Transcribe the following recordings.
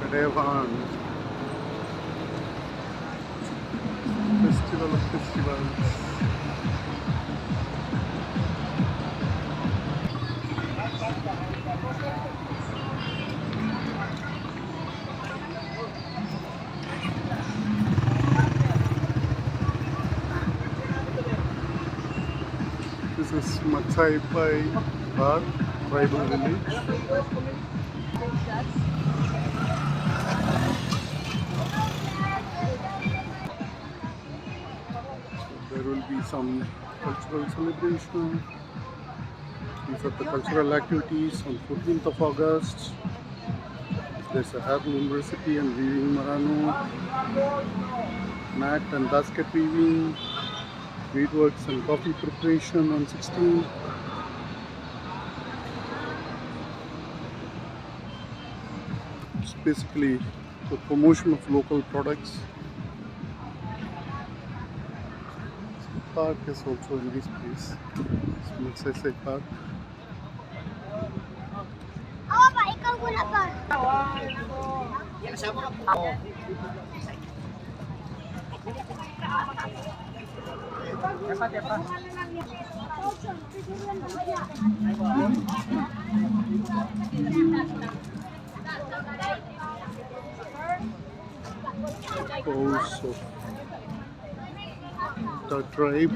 Kadayawan Festival of Festivals. This is Magsaysay Park, tribal village. There will be some cultural celebration. These are the cultural activities on 14th of August. There's a heirloom recipe and weaving Marano, mat and basket weaving, beadworks and coffee preparation on 16th. It's basically the promotion of local products. Park is also in this place. It's Magsaysay Park. Pose of the tribe.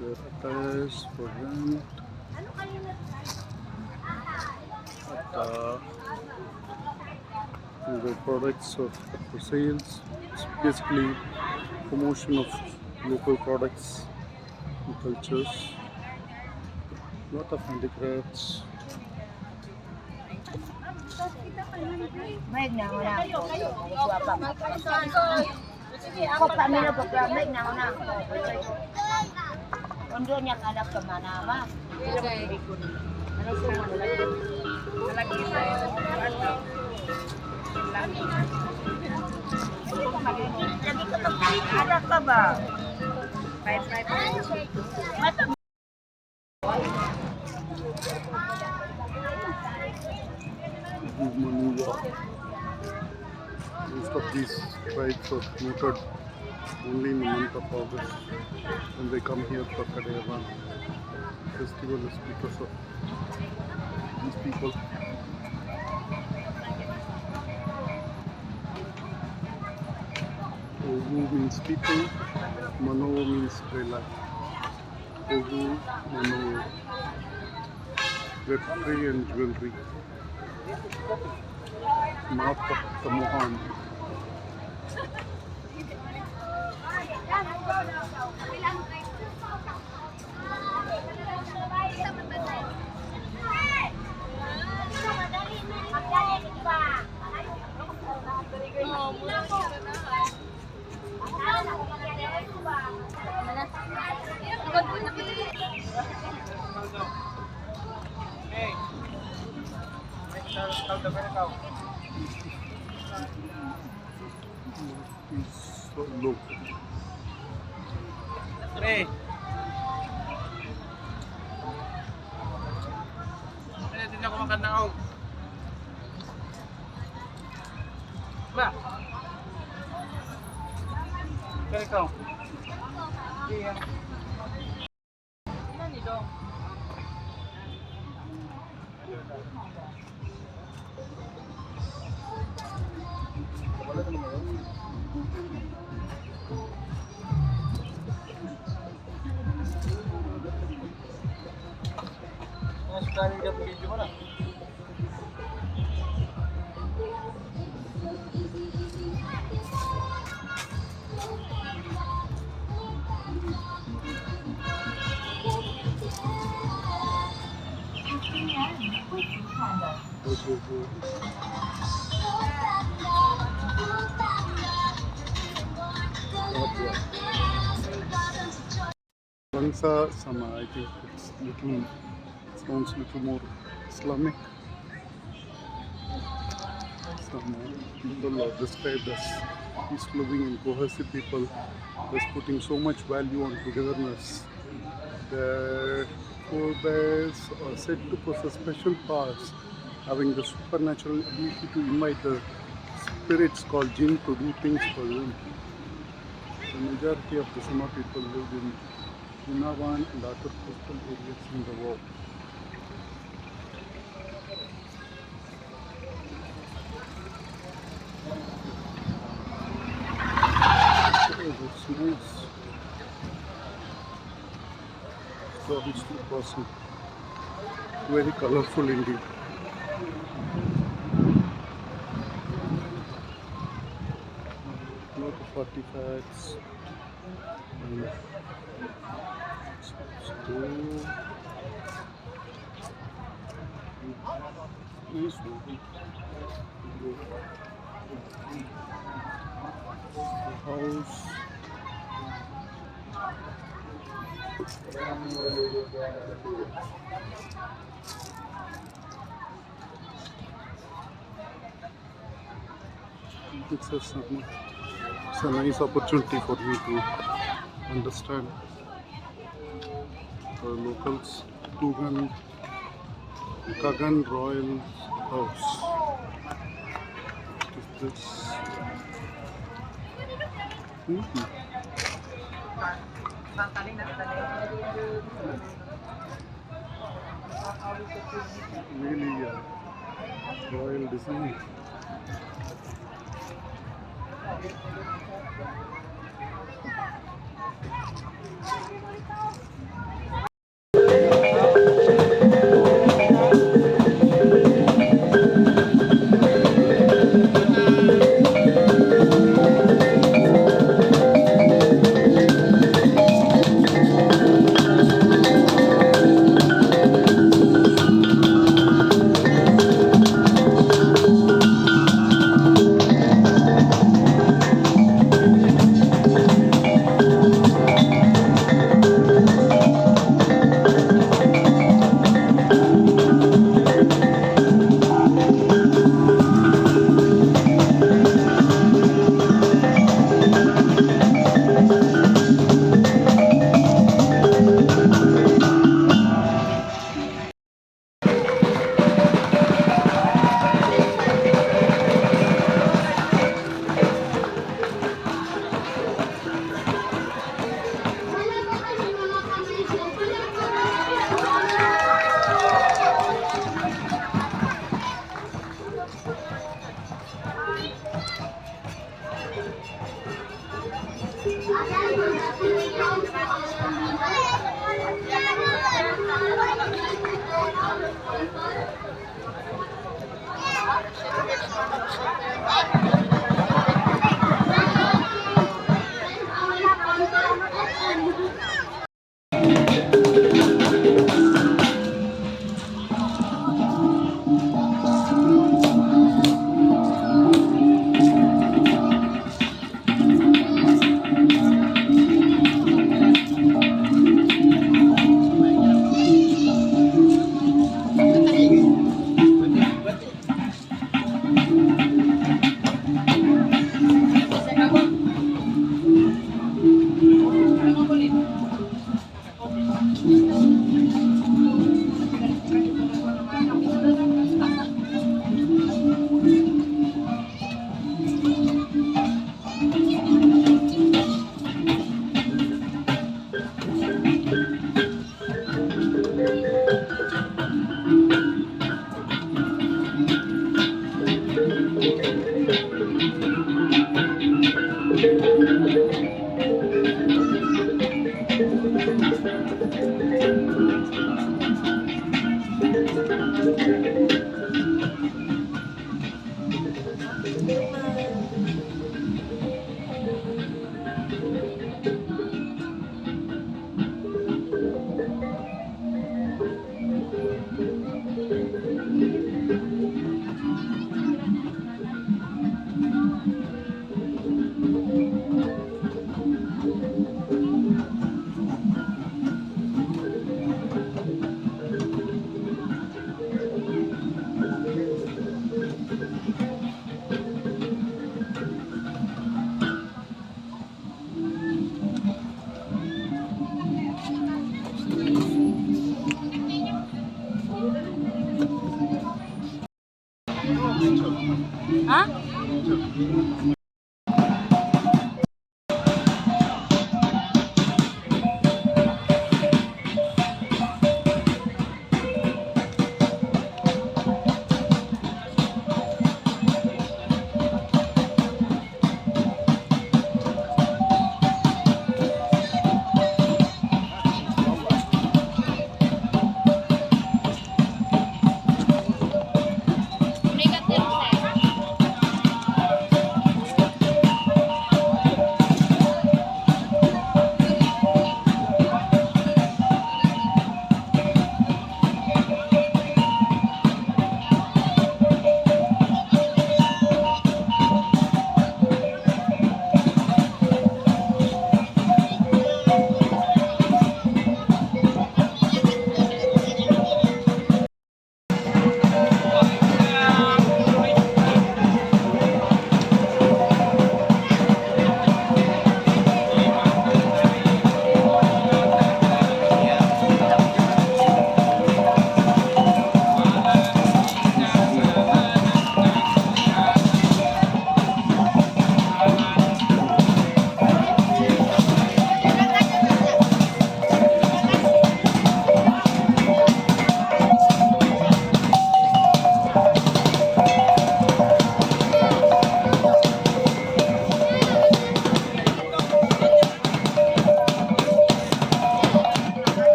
Their attires for rent. The products for sales. It's basically promotion of local products and cultures. Lot of handicrafts. Most of these tribes are noted only in the month of August when they come here for Kadayawan festival is because of these people. Ogu means people, Mano means Rela. Ogu, Mano, weaponry and jewelry. Map of the Mohan. So low. Hey. Hindi ako makanaog. Ba? Kaya ikaw. Iya. Ilan nito? Sekali dia video mana? Bangsa Sama, I think it's sounds a little more Islamic. Some people are described as peace loving and cohesive people, thus putting so much value on togetherness. The forebears are said to possess special powers, having the supernatural ability to invite the spirits called jinn to do things for them. The majority of the Sama people lived in Kadayawan and other coastal areas in Davao. Oh, that's nice. Strawberry blossom. Very colourful indeed. Lot of artifacts. And stove. Nice one. The house. It's a nice opportunity for me to understand the locals. Kagan Royal House. What is this? Really royal design.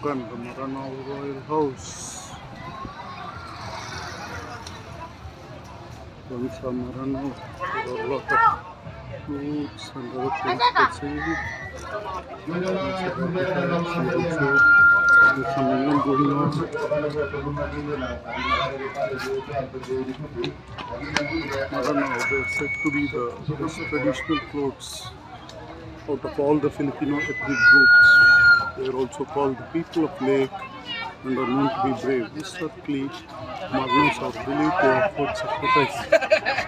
Mugan, the Marana Royal House. Once a Marana, there are a lot of clothes and other things for sale. There's some event going on. Marana, they're said to be the best traditional clothes out of all the Filipino ethnic groups. They are also called the people of lake and are known to be brave. Historically, Marnos are believed to have offered sacrifice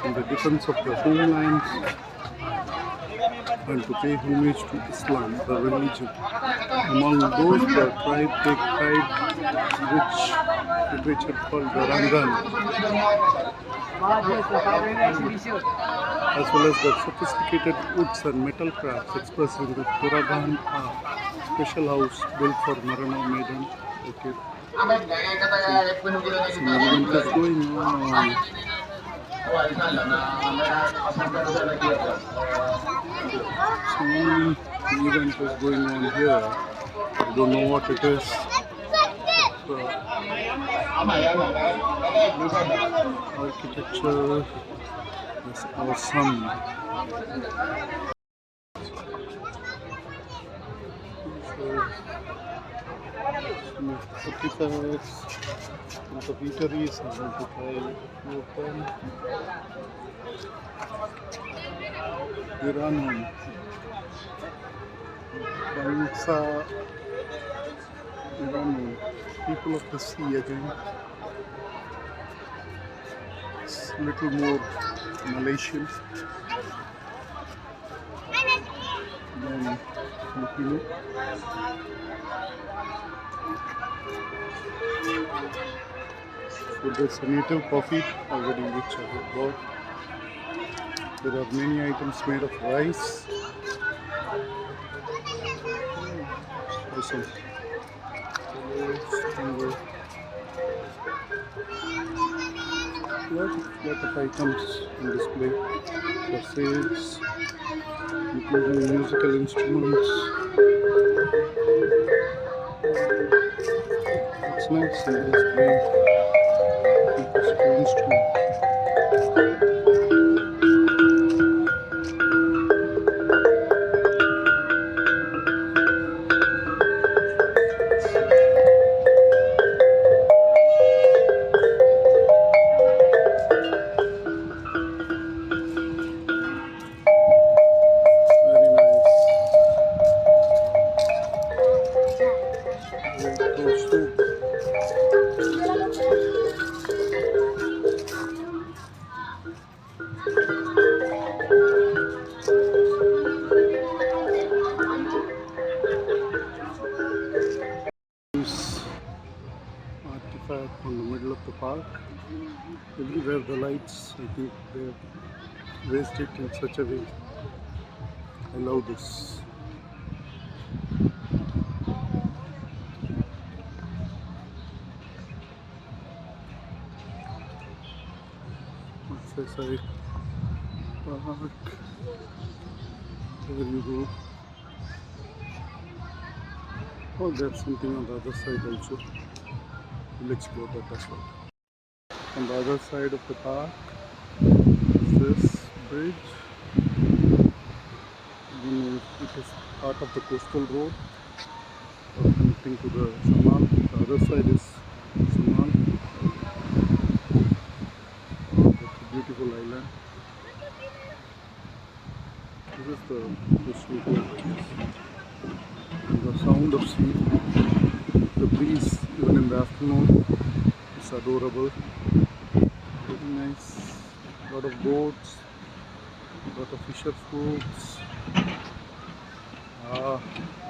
in the defense of their homelands and to pay homage to Islam, the religion. Among those, the tribe take pride rich literature called the Rangan, as well as the sophisticated woods and metal crafts expressed in the Turagan art, special house built for Marana maiden. Okay. Some event is going on. Some event is going on here. I don't know what it is. Architecture is awesome. Some artifacts, some of the eateries are going to try open. Iranum, Bangsa, Iranum, people of the sea again. It's a little more Malaysian than Filipino. So there's a native coffee already which I have bought. There are many items made of rice. Awesome. Lot of items on display for sales, including musical instruments. It's nice and display musical instruments. Artifact on the middle of the park. Everywhere the lights, I think they've raised it in such a way. I love this. Magsaysay Park. There you go. Oh, there's something on the other side also. We'll explore that as well. On the other side of the park is this bridge. It is part of the coastal road connecting to the Samal. The other side is Samal. Oh, that's a beautiful island. This is the coastal road. The sound of sea, the breeze even in the afternoon is adorable. Very nice. A lot of boats, a lot of fisher folks. Ah,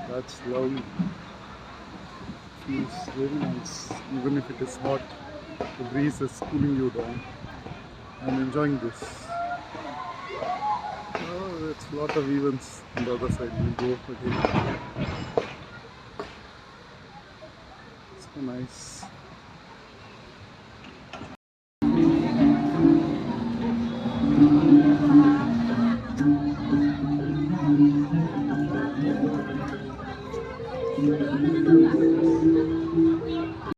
that's lovely. Feels very nice. Even if it is hot, the breeze is cooling you down. I'm enjoying this. Oh, there's a lot of events on the other side. We'll go again. So nice.